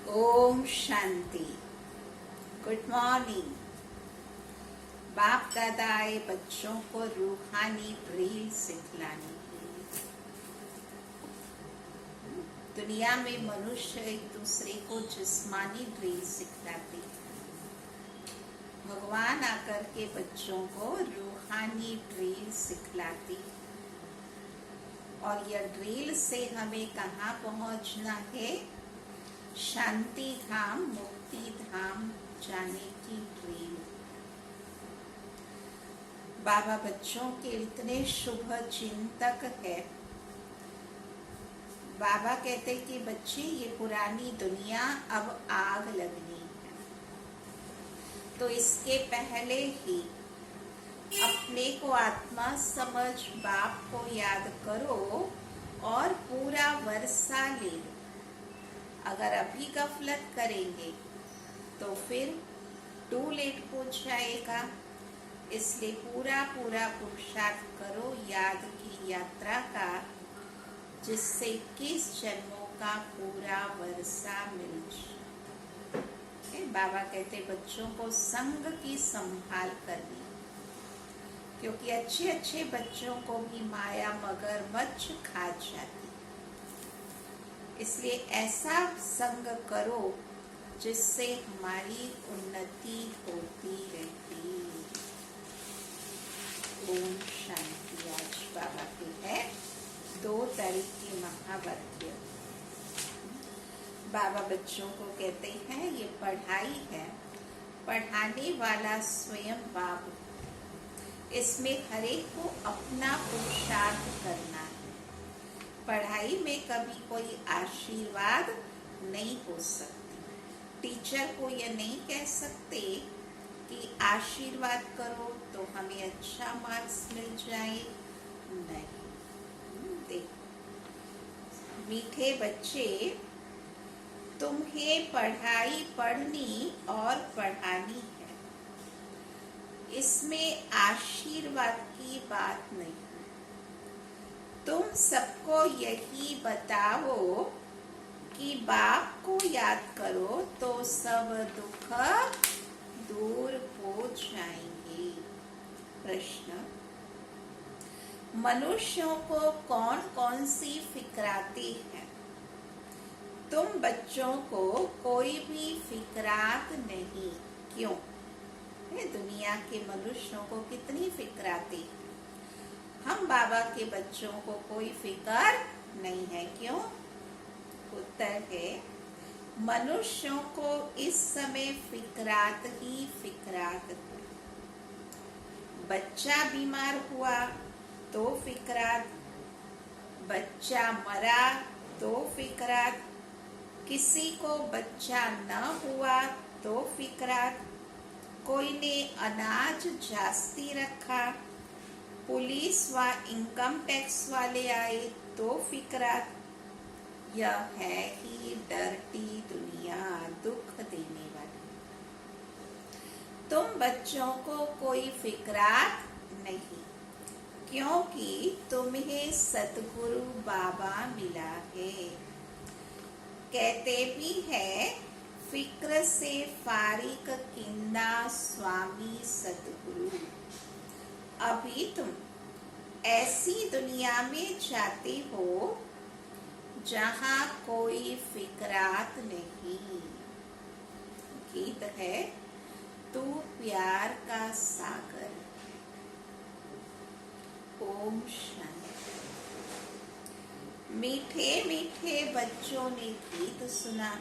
Om Shanti. Good morning. बाप दादा आए बच्चों को रूहानी ड्रिल सिखलाने के लिए। दुनिया में मनुष्य एक दूसरे को जिस्मानी ड्रिल सिखलाते हैं। भगवान आकर के बच्चों को रूहानी ड्रिल सिखलाते हैं। और यह ड्रिल से हमें कहाँ पहुंचना है? शांति धाम, मुक्ति धाम जाने की ड्रिल। बाबा बच्चों के इतने शुभ चिंतक है। बाबा कहते कि बच्चे, ये पुरानी दुनिया अब आग लगनी है, तो इसके पहले ही अपने को आत्मा समझ बाप को याद करो और पूरा वर्षा ले लो। अगर अभी गफलत करेंगे तो फिर टू लेट हो जाएगा। इसलिए पूरा पुरुषार्थ करो याद की यात्रा का, जिससे 21 जन्मों का पूरा वर्षा मिल जाए। बाबा कहते बच्चों को संग की संभाल करनी, क्योंकि अच्छे अच्छे बच्चों को भी माया मगरमच्छ खा जाती। इसलिए ऐसा संग करो जिससे हमारी उन्नति होती रहती। ओम शांति। आज बाबा के है 2 तारीख की महावाक्य। बाबा बच्चों को कहते हैं ये पढ़ाई है, पढ़ाने वाला स्वयं बाप। इसमें हरेक को अपना पुरुषार्थ करना है। पढ़ाई में कभी कोई आशीर्वाद नहीं हो सकती। टीचर को यह नहीं कह सकते कि आशीर्वाद करो तो हमें अच्छा मार्क्स मिल जाए। नहीं। देखो मीठे बच्चे, तुम्हें पढ़ाई पढ़नी और पढ़ानी है। इसमें आशीर्वाद की बात नहीं। तुम सबको यही बताओ कि बाप को याद करो तो सब दुख दूर हो जाएंगे। प्रश्न, मनुष्यों को कौन कौन सी फिक्राती है? तुम बच्चों को कोई भी फिक्रात नहीं। क्यों? दुनिया के मनुष्यों को कितनी फिक्राती है। हम बाबा के बच्चों को कोई फिक्र नहीं है। क्यों? उत्तर है, मनुष्यों को इस समय फिक्रात ही फिक्रात है। बच्चा बीमार हुआ तो फिक्रात, बच्चा मरा तो फिक्रात, किसी को बच्चा न हुआ तो फिक्रात, कोई ने अनाज जास्ती रखा, पुलिस व इनकम टैक्स वाले आए तो फिक्रात। यह है ही डरती दुनिया, दुख देने वाली। तुम बच्चों को कोई फिक्रात नहीं, क्योंकि तुम्हें सतगुरु बाबा मिला है। कहते भी है, फिक्र से फारिक किंदा स्वामी सतगुरु। अभी तुम ऐसी दुनिया में जाते हो जहां कोई फिक्रात नहीं। गीत है, तू प्यार का सागर। ओम शांति। मीठे मीठे बच्चों ने गीत सुना,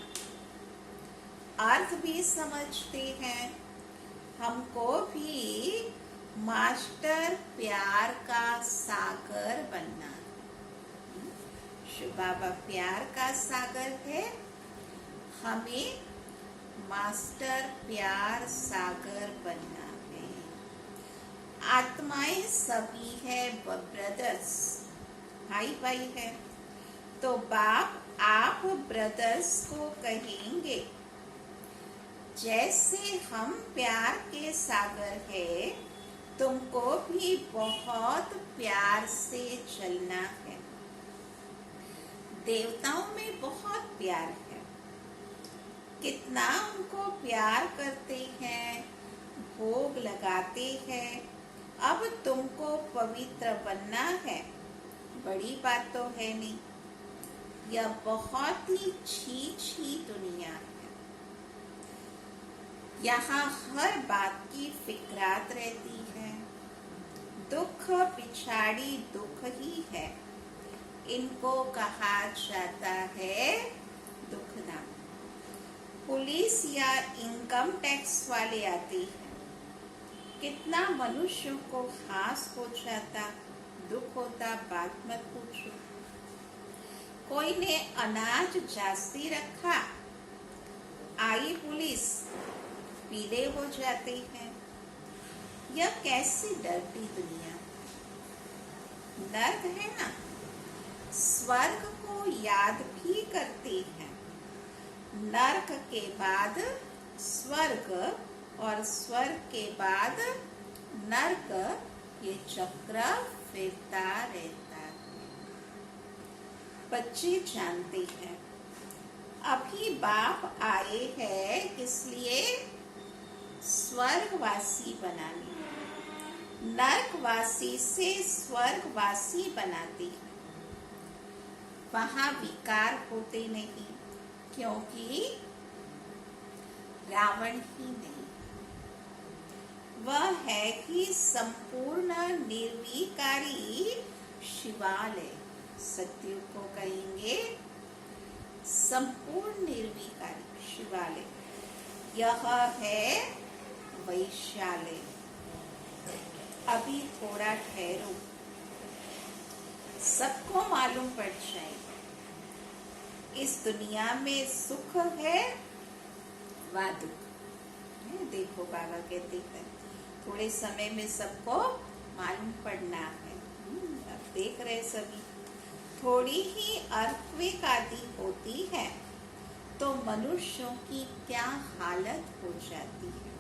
अर्थ भी समझते हैं। हमको भी मास्टर प्यार का सागर बनना। शिव बाबा प्यार का सागर है, हमें मास्टर प्यार सागर बनना है। आत्माएं सभी है ब्रदर्स, भाई भाई है। तो बाप आप ब्रदर्स को कहेंगे, जैसे हम प्यार के सागर है, तुमको भी बहुत प्यार से चलना है। देवताओं में बहुत प्यार है, कितना उनको प्यार करते हैं, भोग लगाते हैं। अब तुमको पवित्र बनना है, बड़ी बात तो है नहीं। यह बहुत ही छी दुनिया है। यहाँ हर बात की फिक्रात रहती है। दुख पिछाड़ी दुख ही है, इनको कहा जाता है दुखना। पुलिस या इनकम टैक्स वाले आते हैं, कितना मनुष्यों को घास हो जाता, दुख होता, बात मत पूछो। कोई ने अनाज जास्ती रखा, आई पुलिस, पीले हो जाते हैं। यह कैसी डरती दुनिया। नर्क है ना, स्वर्ग को याद भी करते हैं। नर्क के बाद स्वर्ग और स्वर्ग के बाद नर्क, ये चक्र फिरता रहता है। बच्चे जानते हैं अभी बाप आए हैं किस लिए? स्वर्गवासी बनाने। नर्कवासी से स्वर्गवासी बनाते हैं। वहां विकार होते नहीं, क्योंकि रावण ही नहीं, वह है कि संपूर्ण निर्विकारी शिवालय। सत्युग को कहेंगे संपूर्ण निर्विकारी शिवालय। यह है वैशालय। अभी थोड़ा ठहरो, सबको मालूम पड़ जाए इस दुनिया में सुख है व दुख। देखो बाबा कहते हैं थोड़े समय में सबको मालूम पड़ना है। अब देख रहे सभी, थोड़ी ही अर्थक्वेक आदि होती है तो मनुष्यों की क्या हालत हो जाती है।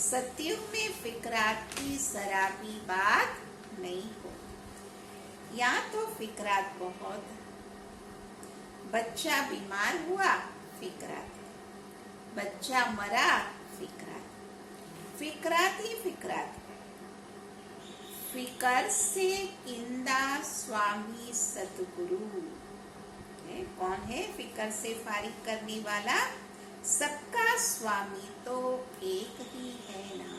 सत्युग में फिक्रात की शराबी बात नहीं हो, यहाँ तो फिक्रात बहुत है। बच्चा बीमार हुआ, फिक्रात। बच्चा मरा, फिक्रात। फिक्रात ही फिक्रात। फिकर से किंदा स्वामी सतगुरु। कौन है फिकर से फारिग करने वाला? सबका स्वामी तो एक ही है ना।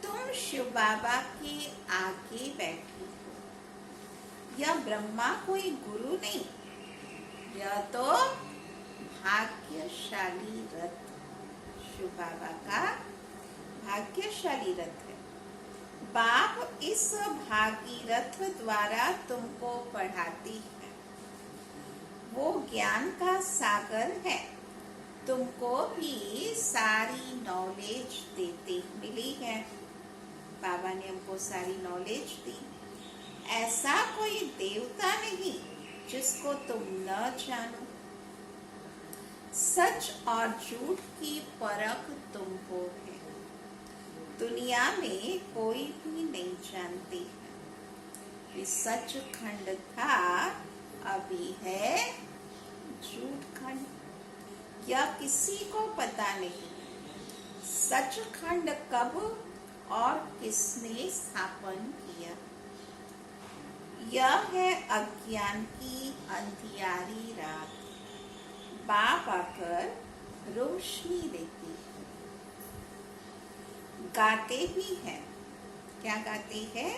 तुम शिव बाबा के आगे बैठे हो। यह ब्रह्मा कोई गुरु नहीं, यह तो भाग्यशाली रथ, शिव बाबा का भाग्यशाली रथ है। बाप इस भागीरथ द्वारा तुमको पढ़ाती है। वो ज्ञान का सागर है, तुमको भी सारी नॉलेज देते मिली है। बाबा ने हमको सारी नॉलेज दी। ऐसा कोई देवता नहीं जिसको तुम न जानो। सच और झूठ की परख तुमको है। दुनिया में कोई भी नहीं जानती है। ये सच खंड था, अभी है झूठ खंड। यह किसी को पता नहीं सच खंड कब और किसने स्थापन किया। यह है अज्ञान की अंधियारी रात। बाप आकर रोशनी देती है। गाते भी हैं। क्या गाते हैं?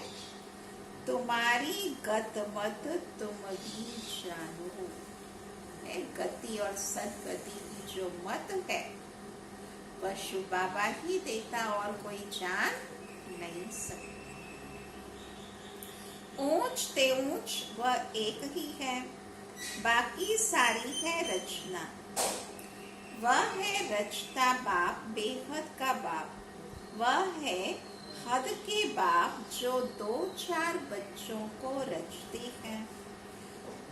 तुम्हारी गत मत तुम भी जानो। गति और सदगति की जो मत है वह शिव बाबा ही देता, और कोई जान नहीं सकता। ऊंच ते ऊंच वह एक ही है, बाकी सारी है रचना। वह है रचता बाप, बेहद का बाप। वह है हद के बाप जो 2-4 बच्चों को रचते हैं।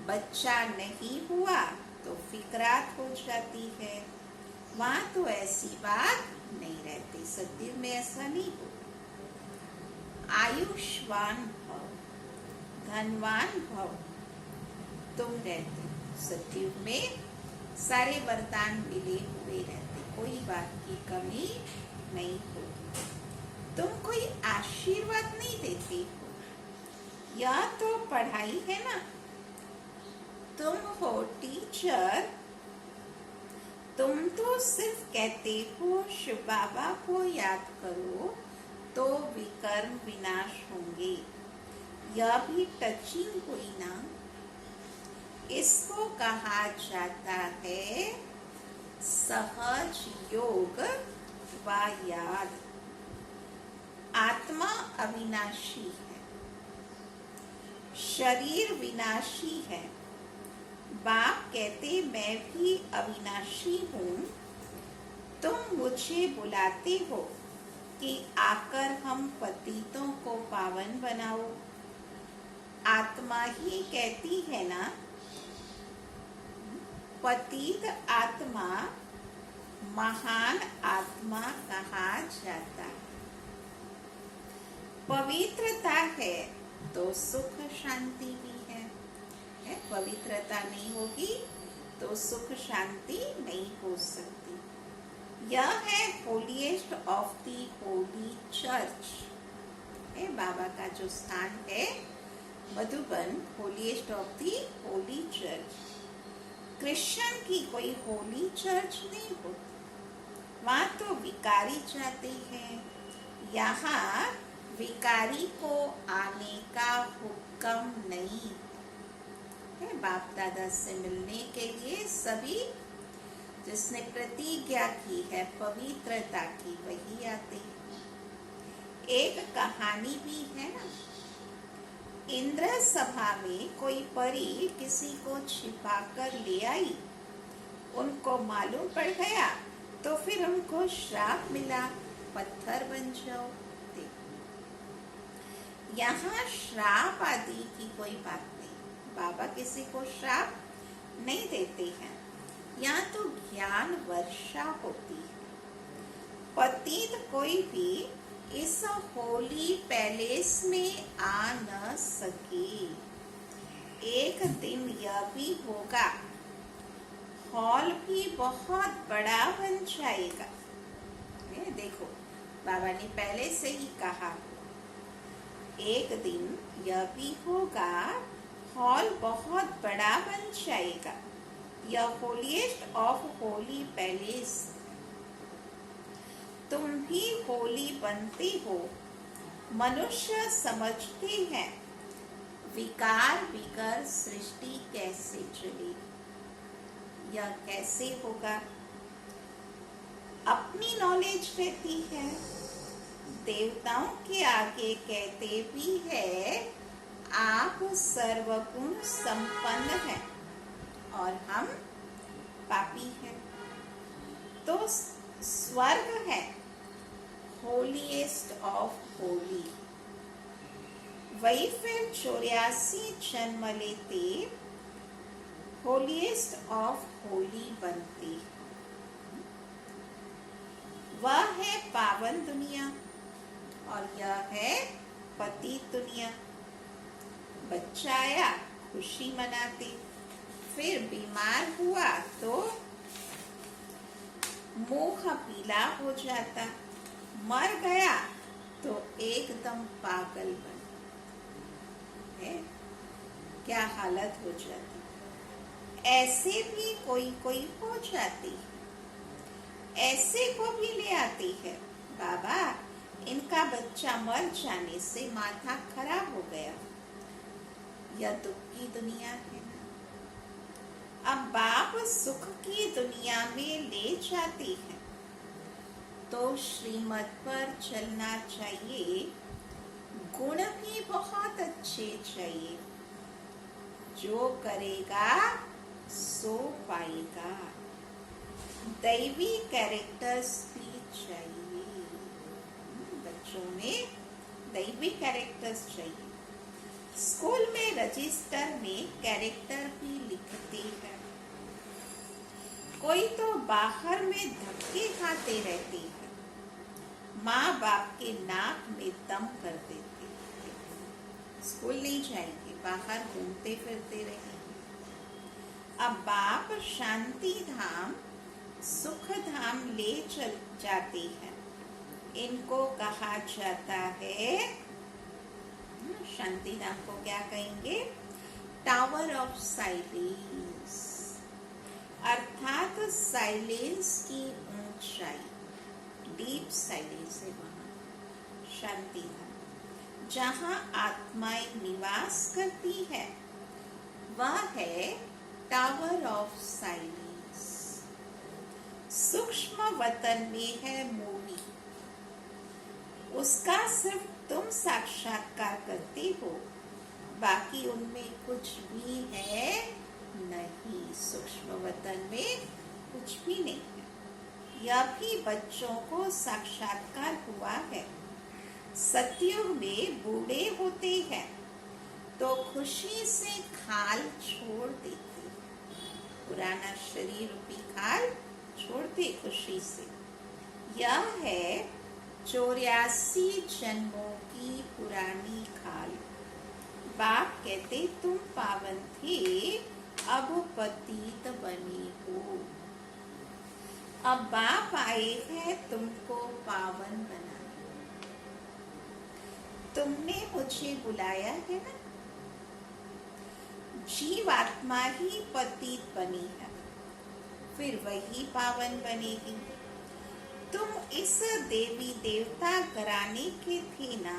बच्चा नहीं हुआ तो फिक्रात हो जाती है। वहां तो ऐसी बात नहीं रहती। सत्युग में ऐसा नहीं हो। आयुष्मान भव, धनवान भव, तुम रहते। सत्युग में सारे वरदान मिले हुए रहते, कोई बात की कमी नहीं होती। तुम कोई आशीर्वाद नहीं देते हो, यह तो पढ़ाई है ना। तुम हो टीचर, तुम तो सिर्फ कहते हो शिव बाबा को याद करो तो विकर्म विनाश होंगे। यह भी टचिंग हुई ना। इसको कहा जाता है सहज योग व याद। आत्मा अविनाशी है, शरीर विनाशी है। बाप कहते मैं भी अविनाशी हूँ। तुम मुझे बुलाते हो कि आकर हम पतितों को पावन बनाओ। आत्मा ही कहती है ना, पतित आत्मा महान आत्मा कहा जाता है। पवित्रता है तो सुख शांति भी है। पवित्रता नहीं होगी तो सुख शांति नहीं हो सकती। यह है holiest of the holy church. बाबा का जो स्थान है Madhuban, holiest of the holy church. Christian की कोई होली चर्च नहीं होती, वहां तो विकारी जाते हैं। यहाँ विकारी को आने का हुक्म नहीं है। बाप दादा से मिलने के लिए सभी जिसने प्रतिज्ञा की है पवित्रता की, वही आते हैं। एक कहानी भी है ना, इंद्र सभा में कोई परी किसी को छिपा कर ले आई। उनको मालूम पड़ गया तो फिर उनको श्राप मिला, पत्थर बन जाओ। यहाँ श्राप आदि की कोई बात नहीं। बाबा किसी को श्राप नहीं देते हैं। यहाँ तो ज्ञान वर्षा होती है। पतित कोई भी इस होली पैलेस में आ न सके। एक दिन यह भी होगा, हॉल भी बहुत बड़ा बन जाएगा। देखो बाबा ने पहले से ही कहा, एक दिन यह भी होगा, हॉल बहुत बड़ा बन जाएगा। यह होलीएस्ट ऑफ होली पैलेस। तुम भी होली बनते हो। मनुष्य समझते हैं विकार बिगर सृष्टि कैसे चलेगी, यह कैसे होगा। अपनी नॉलेज रहती है। देवताओं के आगे कहते भी है आप सर्वगुण संपन्न हैं और हम पापी हैं। तो स्वर्ग है होलीएस्ट ऑफ होली। वही फिर 84 जन्म लेते होलीएस्ट ऑफ होली बनते। वह है पावन दुनिया और यह है पति दुनिया। बच्चा आया खुशी मनाते, फिर बीमार हुआ तो मुंह पीला हो जाता, मर गया तो एकदम पागल बन है। क्या हालत हो जाती। ऐसे भी कोई हो जाती, ऐसे को भी ले आती है। बाबा इनका बच्चा मर जाने से माथा खराब हो गया। यह दुख की दुनिया है ना। अब बाप सुख की दुनिया में ले जाती है तो श्रीमत पर चलना चाहिए। गुण भी बहुत अच्छे चाहिए। जो करेगा सो पाएगा। दैवी कैरेक्टर्स भी चाहिए। बच्चों में दैवी कैरेक्टर्स चाहिए। स्कूल में रजिस्टर में कैरेक्टर भी लिखते हैं। कोई तो बाहर में धक्के खाते रहते हैं, माँ बाप के नाक में दम कर देते हैं। स्कूल नहीं जाएंगे, बाहर घूमते फिरते रहेंगे। अब बाप शांति धाम सुख धाम ले चल जाते हैं। इनको कहा जाता है, शांति धाम को क्या कहेंगे? टावर ऑफ साइलेंस, अर्थात साइलेंस की ऊंचाई, डीप साइलेंस है वहां शांति धाम। जहां आत्माएं निवास करती है वह है टावर ऑफ साइलेंस। सूक्ष्म वतन में है मूवी, उसका सिर्फ तुम साक्षात्कार करते हो, बाकी उनमें कुछ भी है नहीं। सूक्ष्म वतन में कुछ भी नहीं है। यह भी बच्चों को साक्षात्कार हुआ है। सतयुग में बूढ़े होते हैं तो खुशी से खाल छोड़ देते, पुराना शरीर रूपी खाल छोड़ते खुशी से। यह है 84 जन्मों की पुरानी खाल। बाप कहते तुम पावन थे, अब पतित बने हो। अब बाप आए हैं तुमको पावन बनाने। तुमने मुझे बुलाया है ना। जीवात्मा ही पतित बनी है, फिर वही पावन बनेगी। तुम इस देवी देवता घराने के थे ना,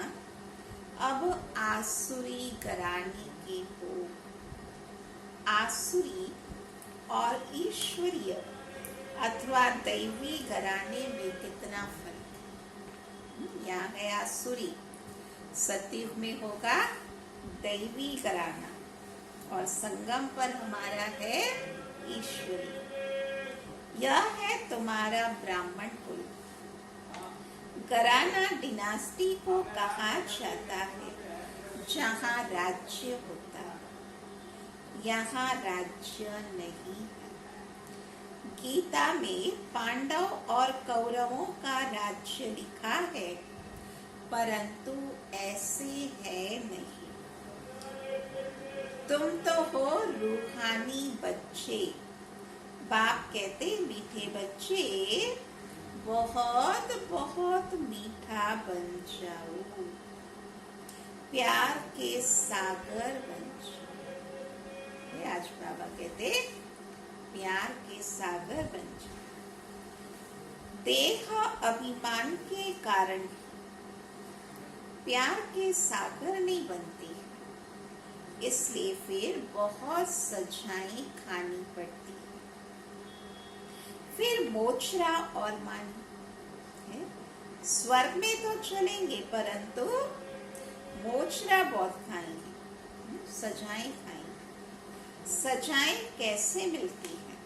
अब आसुरी घराने के हो। आसुरी और ईश्वरीय अथवा दैवी घराने में कितना फर्क है? यहाँ है आसुरी, सतयुग में होगा दैवी घराना, और संगम पर हमारा है ईश्वरी। यह है तुम्हारा ब्राह्मण कुल। घराना डिनास्टी को कहा जाता है जहाँ राज्य होता है, यहाँ राज्य नहीं है। गीता में पांडव और कौरवों का राज्य लिखा है, परंतु ऐसे है नहीं। तुम तो हो रूहानी बच्चे। बाप कहते मीठे बच्चे बहुत बहुत मीठा बन जाओ, प्यार के सागर बन जाओ। आज बाबा कहते प्यार के सागर बन जाओ। देह अभिमान के कारण प्यार के सागर नहीं बनते, इसलिए फिर बहुत सजाएं खानी पड़ती है। फिर मोचरा और मान है। स्वर्ग में तो चलेंगे, परंतु मोचरा बहुत खाएंगे, सजाएं खाएंगे। सजाएं कैसे मिलती है,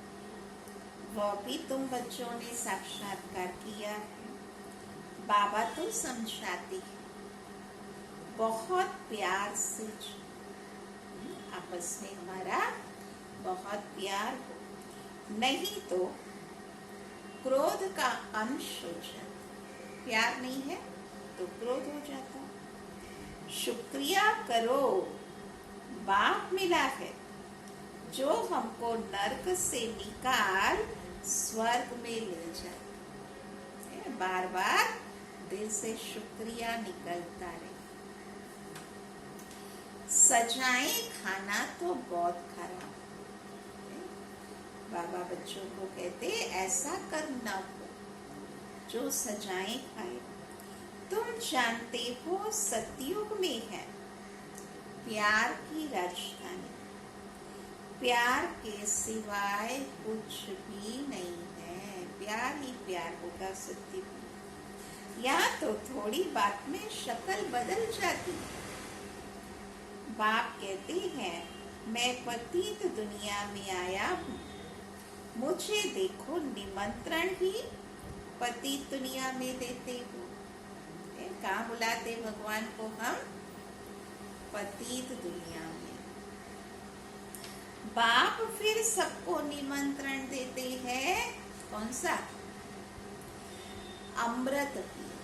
वह भी तुम बच्चों ने साक्षात्कार किया है। बाबा तो समझाते हैं, बहुत प्यार से आपस में हमारा बहुत प्यार हो, नहीं तो क्रोध का अंश हो जाता। प्यार नहीं है तो क्रोध हो जाता। शुक्रिया करो, बाप मिला है जो हमको नर्क से निकाल स्वर्ग में ले जाए। बार बार दिल से शुक्रिया निकलता रहे। सजाएं खाना तो बहुत खराब। बाबा बच्चों को कहते ऐसा कर न हो जो सजाएं खाए। तुम जानते हो सतयुग में है प्यार की राजधानी। प्यार के सिवाय कुछ भी नहीं है। प्यार ही प्यार होगा सतयुग में। या तो थोड़ी बात में शक्ल बदल जाती। बाप कहते हैं मैं पतित दुनिया में आया हूँ, मुझे देखो निमंत्रण ही पतित दुनिया में देते हो। कहाँ बुलाते भगवान को हम? पतित दुनिया में। बाप फिर सबको निमंत्रण देते हैं, कौन सा? अमृत पियो।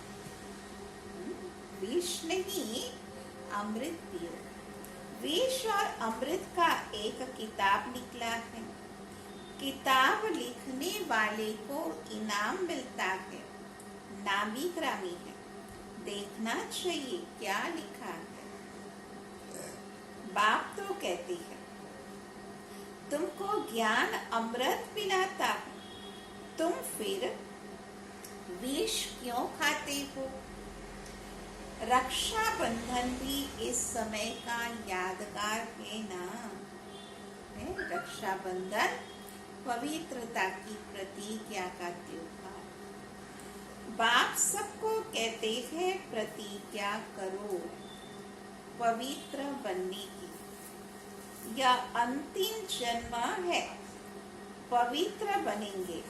विष नहीं, अमृत पियो। विष और अमृत का एक किताब निकला है। किताब लिखने वाले को इनाम मिलता है, नामी ग्रामी है, देखना चाहिए क्या लिखा है। बाप तो कहते हैं तुमको ज्ञान अमृत पिलाता है, तुम फिर विष क्यों खाते हो। रक्षाबंधन भी इस समय का यादगार है ना, है रक्षाबंधन पवित्रता की प्रतिज्ञा का त्योहार। बाप सबको कहते हैं प्रतिज्ञा करो पवित्र बनने की। यह अंतिम जन्म है, पवित्र बनेंगे,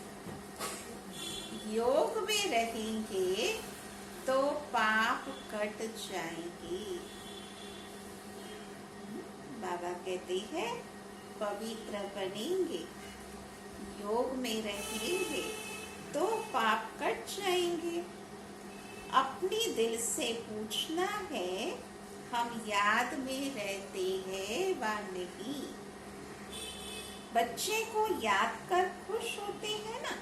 योग में रहेंगे तो पाप कट जाएंगे। बाबा कहते हैं पवित्र बनेंगे, योग में रहेंगे तो पाप कट जाएंगे। अपनी दिल से पूछना है हम याद में रहते हैं व नहीं। बच्चे को याद कर खुश होते हैं ना,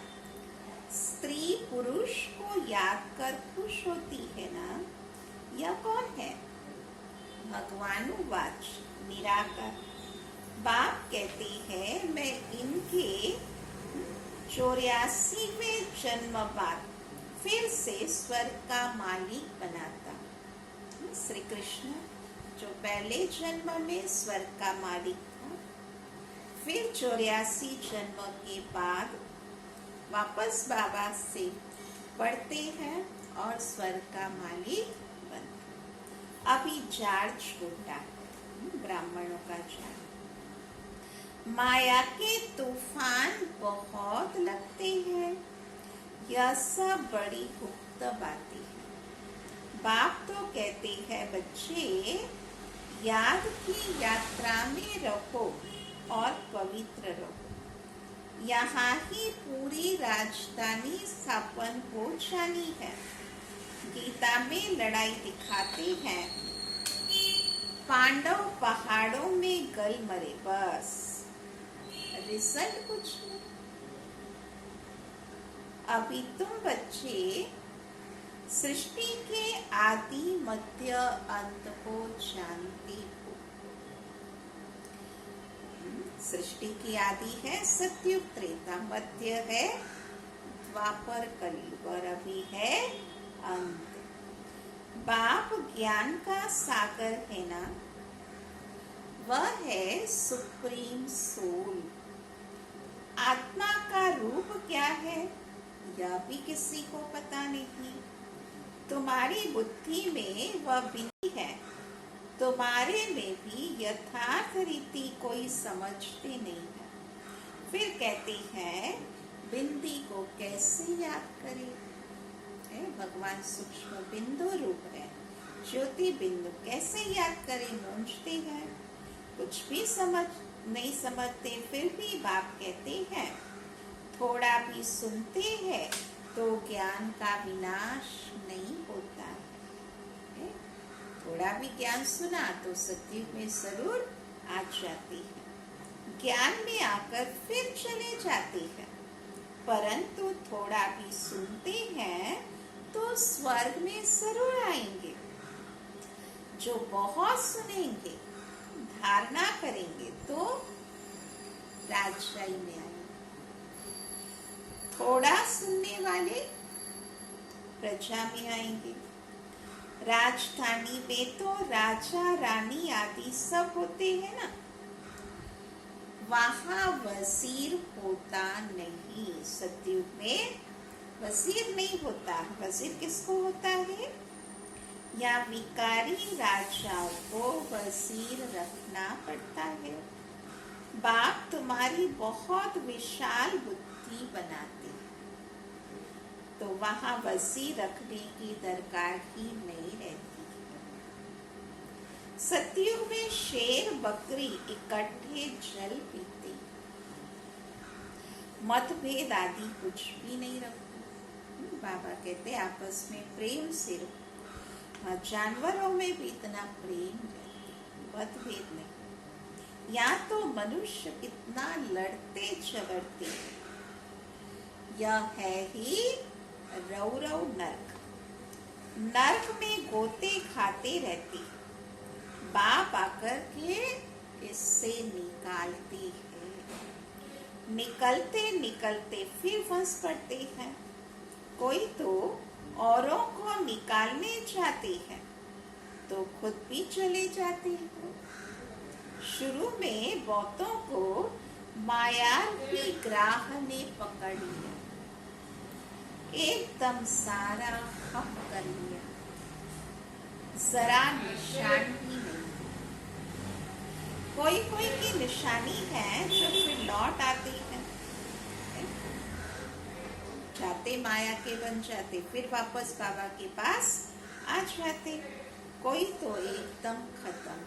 स्त्री पुरुष को याद कर खुश होती है ना। यह कौन है? भगवानुवाच निराकार। बाप कहते हैं मैं इनके 84वें जन्म बाद फिर से स्वर्ग का मालिक बनाता। श्री कृष्ण जो पहले जन्म में स्वर्ग का मालिक था, फिर 84 जन्म के बाद वापस बाबा से पढ़ते हैं और स्वर्ग का मालिक बनते। अभी जार्ज छोटा है, ब्राह्मणों का जार्ज। माया के तूफान बहुत लगते हैं, यह सब बड़ी गुप्त बातें हैं। बाप तो कहते हैं बच्चे याद की यात्रा में रहो और पवित्र रहो। यहाँ ही पूरी राजधानी स्थापन हो जानी है। गीता में लड़ाई दिखाते हैं, पांडव पहाड़ों में गल मरे, बस रिजल्ट कुछ नहीं। अभी तुम बच्चे सृष्टि के आदि मध्य अंत को जानते हो। सृष्टि की आदि है सतयुग त्रेता, मध्य है द्वापर कलयुग और अभी है अंत। बाप ज्ञान का सागर है ना, वह है सुप्रीम सोल। आत्मा का रूप क्या है यह भी किसी को पता नहीं। तुम्हारी बुद्धि में वह बिंदी है, तुम्हारे में भी यथार्थ रीति कोई समझते नहीं है। फिर कहते हैं बिंदी को कैसे याद करें। भगवान सूक्ष्म बिंदु रूप है, ज्योति बिंदु कैसे याद करें, मूंझते हैं, कुछ भी नहीं समझते। फिर भी बाप कहते हैं थोड़ा भी सुनते हैं तो ज्ञान का विनाश नहीं होता है। थोड़ा भी ज्ञान सुना तो सतयुग में जरूर आ जाती है। ज्ञान में आकर फिर चले जाते हैं, परंतु थोड़ा भी सुनते हैं तो स्वर्ग में जरूर आएंगे। जो बहुत सुनेंगे, धारणा करेंगे तो राजशाही में आएंगे। थोड़ा सुनने वाले प्रजा में आएंगे। राजधानी में तो राजा रानी आदि सब होते हैं ना, वहां वजीर होता नहीं। सतयुग में वजीर नहीं होता। वजीर किसको होता है? या विकारी राजाओं को वजीर रखना पड़ता है। बाप तुम्हारी बहुत विशाल बुद्धि बनाते हैं, तो वहां वजीर रखने की दरकार ही नहीं रहती। सतयुग में शेर बकरी इकट्ठे जल पीते, मतभेद आदि कुछ भी नहीं रखते। बाबा कहते आपस में प्रेम से रखो। जानवरों में भी इतना प्रेम रहता, मतभेद नहीं। या तो मनुष्य कितना लड़ते झगड़ते, यह है ही रौरव नर्क। नर्क में गोते खाते रहते, बाप आकर के इससे निकालती है। निकलते निकलते फिर फंस पड़ते हैं। कोई तो औरों को निकालने जाते हैं तो खुद भी चले जाते हैं। शुरू में बहुतों को मायावी ग्राह ने पकड़ लिया, एकदम सारा हक कर लिया, जरा निशान भी नहीं। कोई कोई की निशानी है जो फिर लौट आती है, जाते माया के बन जाते, फिर वापस बाबा के पास आ जाते। कोई तो एकदम खत्म।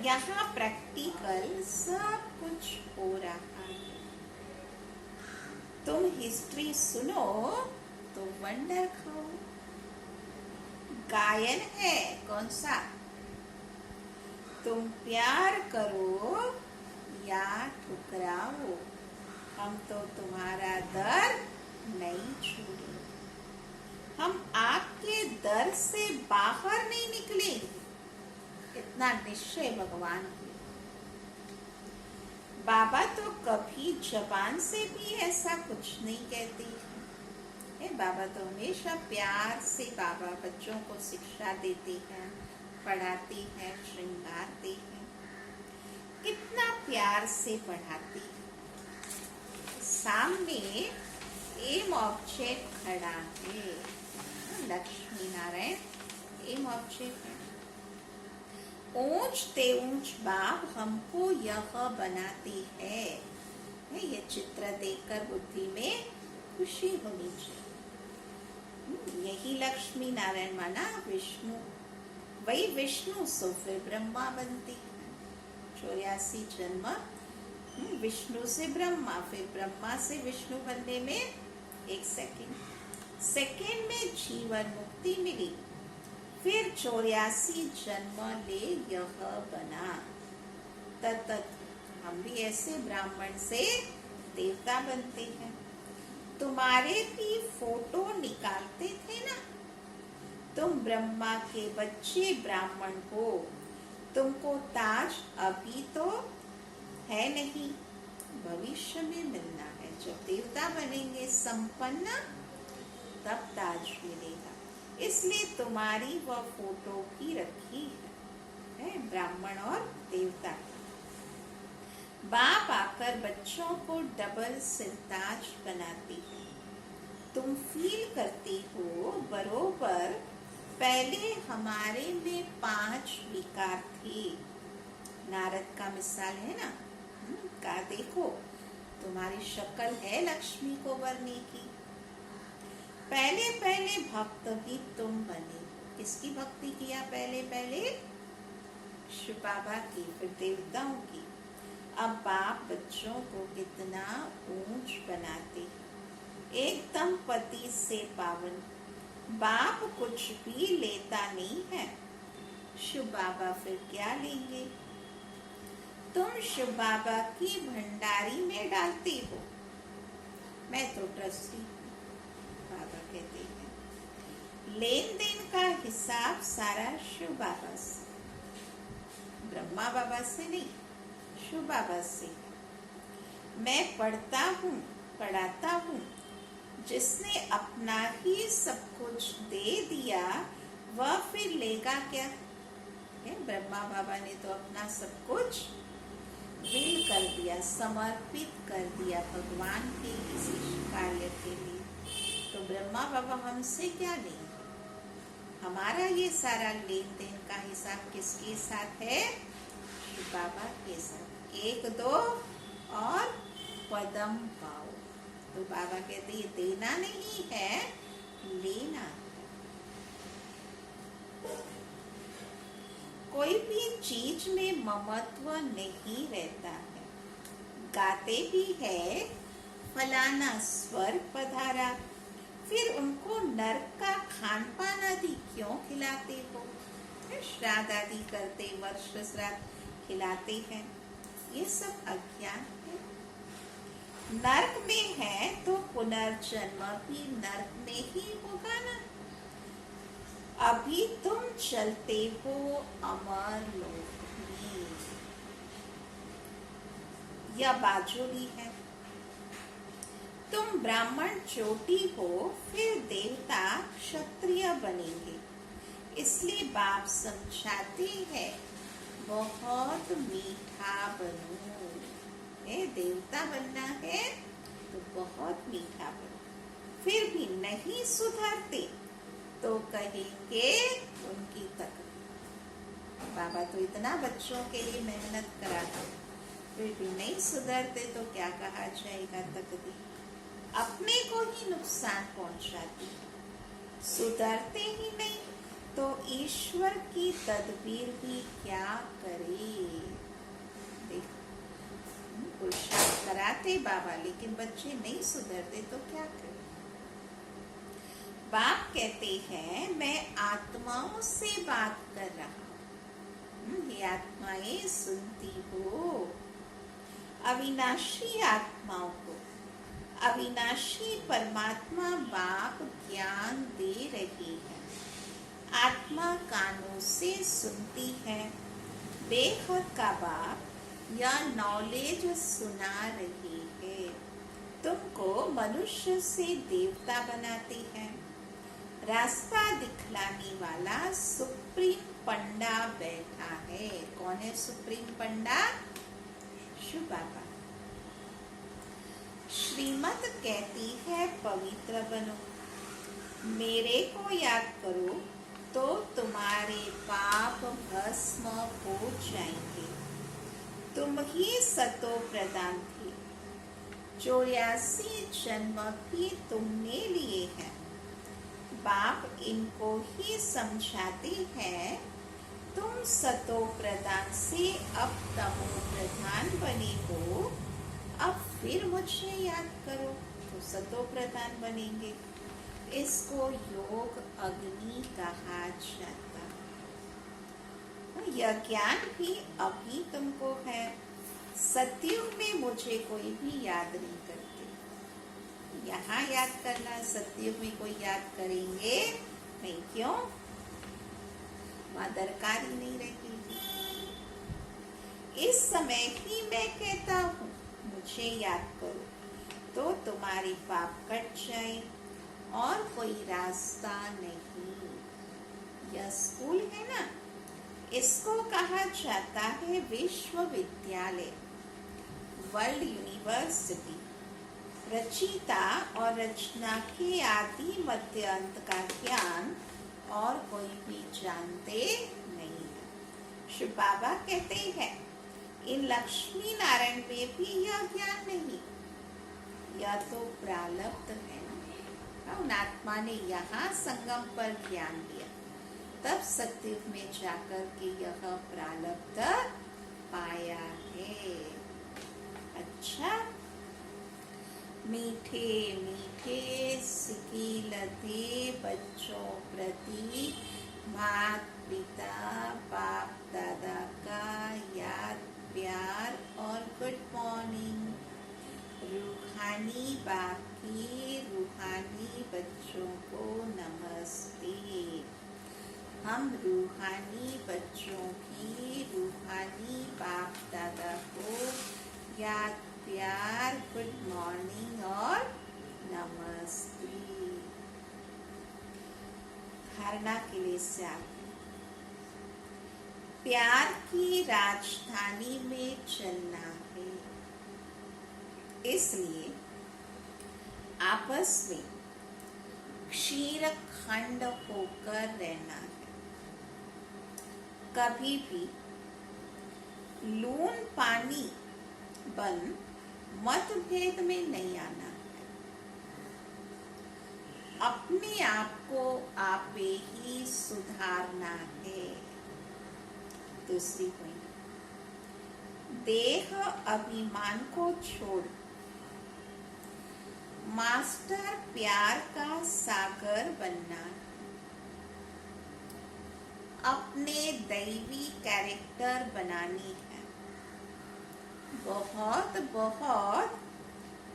यहाँ प्रैक्टिकल सब कुछ हो रहा है। तुम हिस्ट्री सुनो तो वंडर खाओ। गायन है कौन सा? तुम प्यार करो या ठुकराओ, हम तो तुम्हारा दर नहीं छोड़े। हम आपके दर से बाहर नहीं निकलेंगे, इतना निश्चय भगवान की। बाबा तो कभी जबान से भी ऐसा कुछ नहीं कहते हैं। बाबा तो हमेशा प्यार से बाबा बच्चों को शिक्षा देते हैं, पढ़ाते हैं, श्रृंगारते हैं। कितना प्यार से पढ़ाते हैं। सामने एम ऑब्जेक्ट खड़ा है, लक्ष्मी नारायण एम ऑब्जेक्ट है। ऊंच ते ऊंच बाप हमको यह बनाती है। ये चित्र देखकर बुद्धि में खुशी होनी चाहिए। यही लक्ष्मी नारायण माना विष्णु, वही विष्णु सो फिर ब्रह्मा बनती है। 84 जन्म विष्णु से ब्रह्मा, फिर ब्रह्मा से विष्णु बनने में 1 सेकेंड में जीवन मुक्ति मिली। फिर 84 जन्म ले यह बना। तत हम भी ऐसे ब्राह्मण से देवता बनते हैं। तुम्हारे भी फोटो निकालते थे ना। तुम ब्रह्मा के बच्चे ब्राह्मण हो, तुमको ताज अभी तो है नहीं, भविष्य में मिलना है। जब देवता बनेंगे संपन्न तब ताज मिलेगा। इसलिए तुम्हारी वह फोटो भी रखी है, ब्राह्मण और देवता। बाप आकर बच्चों को डबल सिरताज बनाती है। तुम फील करती हो बरोबर पहले हमारे में 5 विकार थे। नारद का मिसाल है ना, का देखो तुम्हारी शक्ल है लक्ष्मी को वरने की। पहले पहले भक्त भी तुम बने। किसकी भक्ति किया पहले पहले? शिव बाबा की, फिर देवताओं की। अब बाप बच्चों को कितना ऊंच बनाते, एकदम पति से पावन। बाप कुछ भी लेता नहीं है, शिव बाबा फिर क्या लेंगे? तुम शिव बाबा की भंडारी में डालती हो, मैं तो ट्रस्टी हूँ। बाबा कहते हैं लेन देन का हिसाब सारा शिव बाबा से, ब्रह्मा बाबा से नहीं, शिव बाबा से। मैं पढ़ता हूँ, पढ़ाता हूँ। जिसने अपना ही सब कुछ दे दिया वह फिर लेगा क्या? ब्रह्मा बाबा ने तो अपना सब कुछ विल कर दिया, समर्पित कर दिया भगवान के किसी कार्य के लिए। तो ब्रह्मा बाबा हमसे क्या लेंगे? हमारा ये सारा लेन देन का हिसाब किसके साथ है? शिव बाबा के साथ। 1 2 और पदम पाओ। तो बाबा कहते ये देना नहीं है, लेना है। कोई भी चीज में ममत्व नहीं रहता है। गाते भी है फलाना स्वर्ग पधारा, फिर उनको नरक का खान पान आदि क्यों खिलाते हो? श्राद्ध आदि करते, वर्ष श्राद्ध खिलाते हैं, ये सब अज्ञान है। नर्क में है तो पुनर्जन्म भी नर्क में ही होगा ना। अभी तुम चलते हो अमर लोक में। यह बाजुली है। तुम ब्राह्मण चोटी हो, फिर देवता क्षत्रिय बनेंगे। इसलिए बाप समझाते हैं बहुत मीठा बनो। देवता बनना है तो बहुत मीठा बनो। फिर भी नहीं सुधरते तो कहेंगे उनकी तकलीफ। बाबा तो इतना बच्चों के लिए मेहनत कराते, फिर भी नहीं सुधरते तो क्या कहा जाएगा? तकलीफ अपने को ही नुकसान पहुंचाती। सुधरते ही नहीं तो ईश्वर की तदबीर भी क्या करे? देखो, पुरुषार्थ कराते बाबा, लेकिन बच्चे नहीं सुधरते तो क्या करे? बाप कहते हैं मैं आत्माओं से बात कर रहा हूँ। ये आत्माएं सुनती हो। अविनाशी आत्माओं को अविनाशी परमात्मा बाप ज्ञान दे रही है। आत्मा कानों से सुनती है। बेखद का बाप या नॉलेज सुना रही है। तुमको मनुष्य से देवता बनाती है। रास्ता दिखलाने वाला सुप्रीम पंडा बैठा है। कौन है सुप्रीम पंडा? शिव बाबा। श्रीमत कहती है पवित्र बनो। मेरे को याद करो तो तुम्हारे पाप भस्म हो जाएंगे। तुम ही सतो प्रदान थे। 84 जन्म भी तुमने लिए हैं। बाप इनको ही समझाते हैं तुम सतो प्रधान से अब तमो प्रधान बने हो। अब फिर मुझे याद करो तो सतो प्रधान बनेंगे। इसको योग अग्नि कहा जाता है। यह ज्ञान भी अभी तुमको है। सतयुग में मुझे कोई भी याद नहीं करते। यहाँ याद करना, सतयुग में कोई याद करेंगे नहीं। क्यों? वहाँ दरकार ही नहीं रहेगी। इस समय ही मैं कहता हूँ मुझे याद करो तो तुम्हारी पाप कट जाए और कोई रास्ता नहीं। यह स्कूल है ना, इसको कहा जाता है विश्वविद्यालय, वर्ल्ड यूनिवर्सिटी। रचिता और रचना के आदि मध्य अंत का ज्ञान और कोई भी जानते नहीं है। शिव बाबा कहते हैं इन लक्ष्मी नारायण में भी यह ज्ञान नहीं। यह तो प्रारब्ध है ना। उन आत्मा ने यहाँ संगम पर ज्ञान दिया, तब सतयुग में जाकर के यह प्रारब्ध पाया है। अच्छा, मीठे मीठे सिकीलते बच्चों प्रति माता पिता बाप दादा का याद प्यार और गुड मॉर्निंग। रूहानी बाप की रूहानी बच्चों को नमस्ते। हम रूहानी बच्चों की रूहानी बाप दादा को याद प्यार गुड मॉर्निंग और नमस्ते। धारणा के लिए से प्यार की राजधानी में चलना है। इसलिए आपस में क्षीर खंड होकर रहना है। कभी भी लून पानी बन मतभेद में नहीं आना है। अपने आप को आपे ही सुधारना है। दूसरी पॉइंट, देह अभिमान को छोड़ मास्टर प्यार का सागर बनना है। अपने दैवी कैरेक्टर बनानी है। बहुत बहुत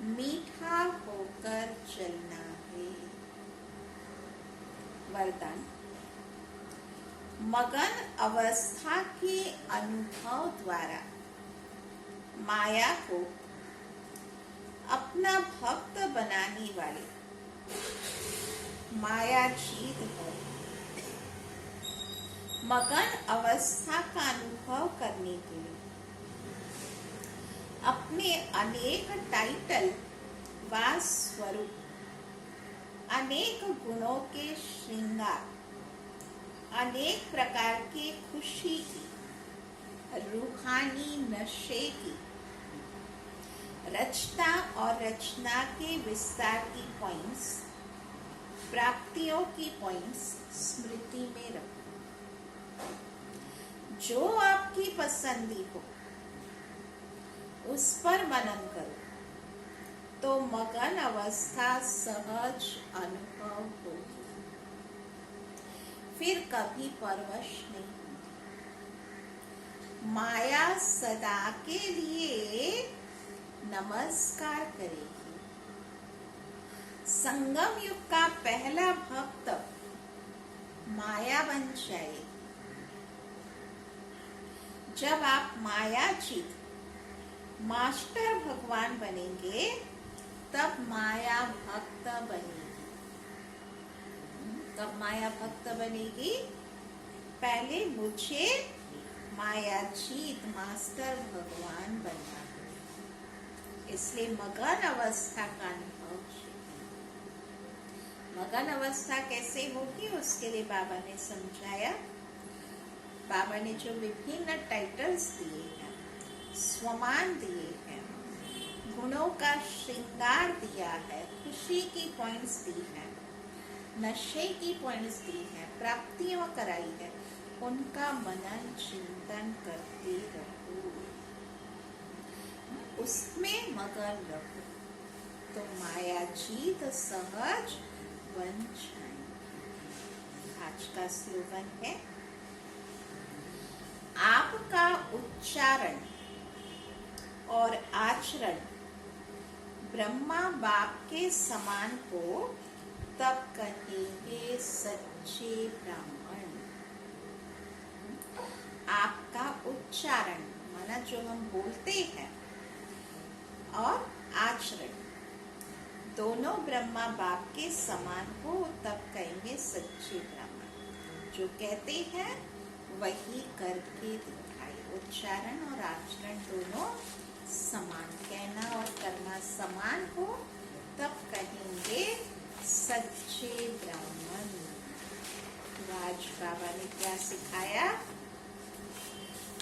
मीठा होकर चलना है। वरदान। मगन अवस्था के अनुभव द्वारा माया को अपना भक्त बनाने वाले मायाजीत हो। मगन अवस्था का अनुभव करने के लिए अपने अनेक टाइटल व स्वरूप, अनेक गुणों के श्रृंगार, अनेक प्रकार के खुशी की, रूहानी नशे की, रचना और रचना के विस्तार की पॉइंट्स, प्राप्तियों की पॉइंट्स स्मृति में रखो। जो आपकी पसंदी हो उस पर मनन करो तो मगन अवस्था सहज अनुभव होगी। फिर कभी परवश नहीं होगी। माया सदा के लिए नमस्कार करेगी। संगम युग का पहला भक्त माया बन जाएगी। जब आप मायाजीत मास्टर भगवान बनेंगे तब माया भक्त बनेगी। तब माया भक्त बनेगी। पहले मुझे मायाजीत मास्टर भगवान बनना है। इसलिए मगन अवस्था का अनुभव। मगन अवस्था कैसे होगी उसके लिए बाबा ने समझाया। बाबा ने जो विभिन्न टाइटल्स दिए हैं, स्वमान दिए हैं, गुणों का श्रृंगार दिया है, खुशी की पॉइंट्स दी है, नशे की पॉइंट्स दी है, प्राप्तियों कराई है, उनका मनन चिंतन करते रहो, उसमें मगन रहो तो मायाजीत सहज बन जाएंगे। आज का स्लोगन है, आपका उच्चारण और आचरण ब्रह्मा बाप के समान हो तब कहेंगे सच्चे ब्राह्मण। आपका उच्चारण माना जो हम बोलते हैं और आचरण दोनों ब्रह्मा बाप के समान हो तब कहेंगे सच्चे ब्राह्मण। जो कहते हैं वही करके दिखाए। उच्चारण और आचरण दोनों समान, कहना और करना समान हो तब कहेंगे सच्चे ब्राह्मण। आज बाबा ने क्या सिखाया?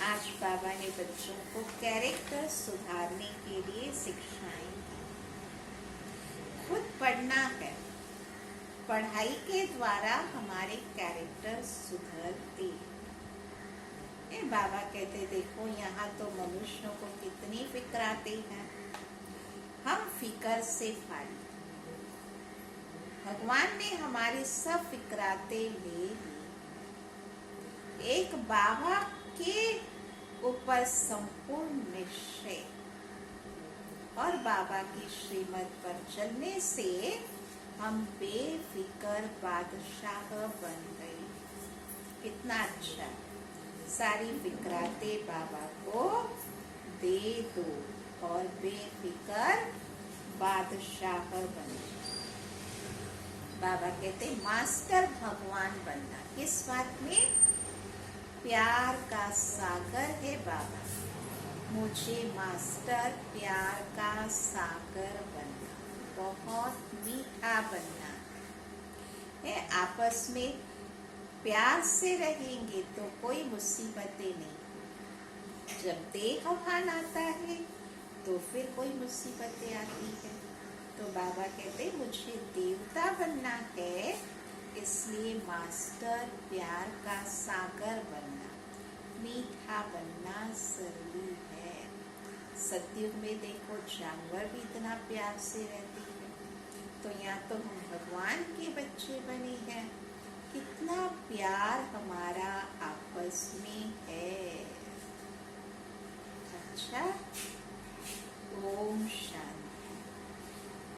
आज बाबा ने बच्चों को कैरेक्टर सुधारने के लिए शिक्षाएं दी। खुद पढ़ना है, पढ़ाई के द्वारा हमारे कैरेक्टर सुधरते हैं। बाबा कहते देखो यहाँ तो मनुष्यों को कितनी फिक्र आती है, हम फिक्र से फारी। भगवान ने हमारी सब फिक्राते ले ली। एक बाबा के ऊपर संपूर्ण निश्चय और बाबा की श्रीमत पर चलने से हम बेफिक्र बादशाह बन गए। कितना अच्छा। सारी फिक्राते बाबा को दे दो और बेफिक्र बादशाह बनो। बाबा कहते मास्टर भगवान बनना। किस बात में? प्यार का सागर है बाबा। मुझे मास्टर प्यार का सागर बनना, बहुत मीठा बनना है। आपस में प्यार से रहेंगे तो कोई मुसीबतें नहीं। जब देहभान आता है तो फिर कोई मुसीबतें आती है। तो बाबा कहते मुझे देवता बनना है, इसलिए मास्टर प्यार का सागर बनना, मीठा बनना जरूरी है। सतयुग में देखो जानवर भी इतना प्यार से रहती है, तो यहाँ तो हम भगवान के बच्चे बने हैं। कितना प्यार हमारा आपस में है। अच्छा, ओम शांति।